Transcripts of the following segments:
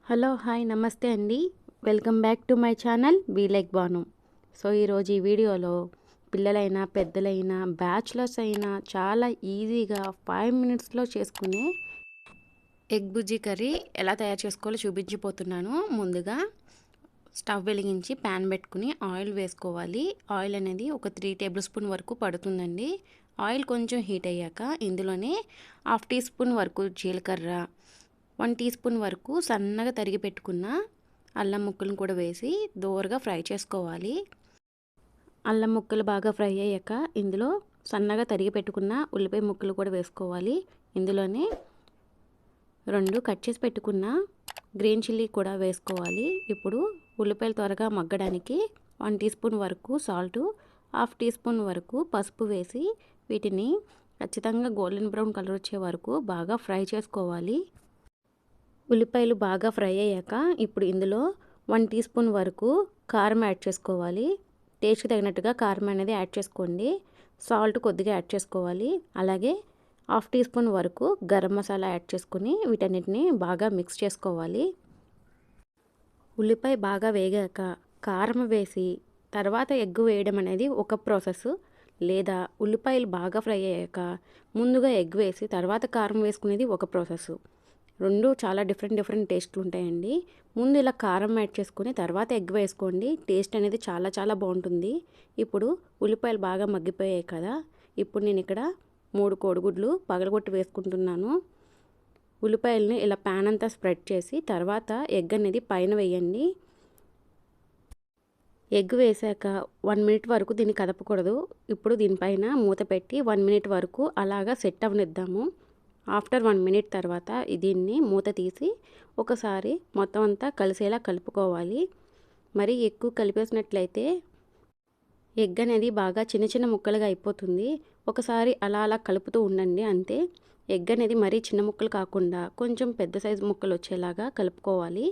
Hello hi నమస్తే అండి. Welcome back to my channel be like Banu. So ఈరోజు ఈ వీడియోలో పిల్లలైనా పెద్దలైనా బ్యాచులర్స్ అయినా చాలా ఈజీగా 5 మినిట్స్లో చేసుకునే ఎగ్ బుజ్జి కర్రీ ఎలా తయారు చేసుకోవాలో చూపించిపోతున్నాను. ముందుగా స్టవ్ వెలిగించి ప్యాన్ పెట్టుకుని ఆయిల్ వేసుకోవాలి. ఆయిల్ అనేది ఒక 3 టేబుల్ స్పూన్ వరకు పడుతుందండి. ఆయిల్ కొంచెం హీట్ అయ్యాక ఇందులోనే 1/2 టీ స్పూన్ వరకు జీలకర్ర, 1 టీ స్పూన్ వరకు సన్నగా తరిగి పెట్టుకున్న అల్లం ముక్కలను కూడా వేసి దోరగా ఫ్రై చేసుకోవాలి. అల్లం ముక్కలు బాగా ఫ్రై అయ్యాక ఇందులో సన్నగా తరిగి పెట్టుకున్న ఉల్లిపాయ ముక్కలు కూడా వేసుకోవాలి. ఇందులోనే 2 కట్ చేసి పెట్టుకున్న గ్రీన్ చిల్లీ కూడా వేసుకోవాలి. ఇప్పుడు ఉల్లిపాయలు త్వరగా మగ్గడానికి 1 టీ స్పూన్ వరకు సాల్టు, 1/2 టీ స్పూన్ వరకు పసుపు వేసి వీటిని ఖచ్చితంగా గోల్డెన్ బ్రౌన్ కలర్ వచ్చే వరకు బాగా ఫ్రై చేసుకోవాలి. ఉల్లిపాయలు బాగా ఫ్రై అయ్యాక ఇప్పుడు ఇందులో 1 టీ స్పూన్ వరకు కారం యాడ్ చేసుకోవాలి. టేస్ట్కి తగినట్టుగా కారం అనేది యాడ్ చేసుకోండి. సాల్ట్ కొద్దిగా యాడ్ చేసుకోవాలి. అలాగే 1/2 టీ స్పూన్ వరకు గరం మసాలా యాడ్ చేసుకుని వీటన్నిటిని బాగా మిక్స్ చేసుకోవాలి. ఉల్లిపాయ బాగా వేగాక కారం వేసి తర్వాత ఎగ్ వేయడం అనేది ఒక ప్రాసెస్. లేదా ఉల్లిపాయలు బాగా ఫ్రై అయ్యాక ముందుగా ఎగ్ వేసి తర్వాత కారం వేసుకునేది ఒక ప్రాసెస్. రెండు చాలా డిఫరెంట్ టేస్ట్లు ఉంటాయండి. ముందు ఇలా కారం యాడ్ చేసుకుని తర్వాత ఎగ్ వేసుకోండి. టేస్ట్ అనేది చాలా బాగుంటుంది. ఇప్పుడు ఉల్లిపాయలు బాగా మగ్గిపోయాయి కదా, ఇప్పుడు నేను ఇక్కడ 3 కోడిగుడ్లు పగలగొట్టి వేసుకుంటున్నాను. ఉల్లిపాయలని ఇలా ప్యాన్ అంతా స్ప్రెడ్ చేసి తర్వాత ఎగ్ అనేది పైన వేయండి. ఎగ్ వేసాక 1 మినిట్ వరకు దీన్ని కదపకూడదు. ఇప్పుడు దీనిపైన మూత పెట్టి 1 మినిట్ వరకు అలాగా సెట్ అవనిద్దాము. ఆఫ్టర్ 1 మినిట్ తర్వాత దీన్ని మూత తీసి ఒకసారి మొత్తం అంతా కలిసేలా కలుపుకోవాలి. మరి ఎక్కువ కలిపేసినట్లయితే ఎగ్ అనేది బాగా చిన్న ముక్కలుగా అయిపోతుంది. ఒకసారి అలా కలుపుతూ ఉండండి అంతే. ఎగ్ అనేది మరీ చిన్న ముక్కలు కాకుండా కొంచెం పెద్ద సైజు ముక్కలు వచ్చేలాగా కలుపుకోవాలి.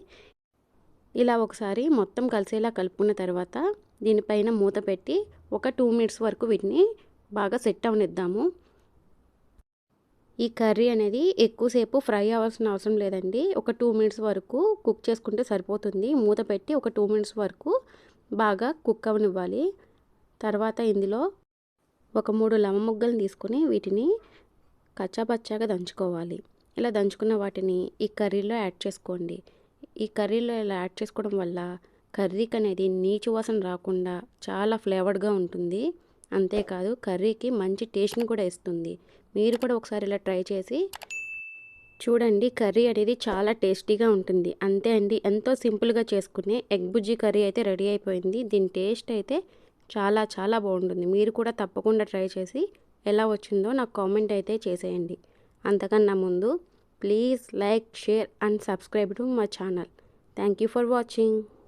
ఇలా ఒకసారి మొత్తం కలిసేలా కలుపుకున్న తర్వాత దీనిపైన మూత పెట్టి ఒక 2 మినిట్స్ వరకు వీటిని బాగా సెట్ అవనిద్దాము. ఈ కర్రీ అనేది ఎక్కువసేపు ఫ్రై అవ్వాల్సిన అవసరం లేదండి. ఒక 2 మినిట్స్ వరకు కుక్ చేసుకుంటే సరిపోతుంది. మూత పెట్టి ఒక 2 మినిట్స్ వరకు బాగా కుక్ అవనివ్వాలి. తర్వాత ఇందులో ఒక 3 లవంగ ముగ్గలను తీసుకుని వీటిని కచ్చాపచ్చాగా దంచుకోవాలి. ఇలా దంచుకున్న వాటిని ఈ కర్రీలో యాడ్ చేసుకోండి. ఈ కర్రీలో ఇలా యాడ్ చేసుకోవడం వల్ల కర్రీకి అనేది నీచు వాసన రాకుండా చాలా ఫ్లేవర్డ్గా ఉంటుంది. అంతేకాదు కర్రీకి మంచి టేస్ట్ని కూడా ఇస్తుంది. మీరు కూడా ఒకసారి ఇలా ట్రై చేసి చూడండి. కర్రీ అనేది చాలా టేస్టీగా ఉంటుంది. అంతే అండి, ఎంతో సింపుల్గా చేసుకునే ఎగ్ బుజ్జి కర్రీ అయితే రెడీ అయిపోయింది. దీని టేస్ట్ అయితే చాలా బాగుంటుంది. మీరు కూడా తప్పకుండా ట్రై చేసి ఎలా వచ్చిందో నాకు కామెంట్ అయితే చేసేయండి. అంతకన్నా ముందు please like, share and subscribe to my channel. Thank you for watching.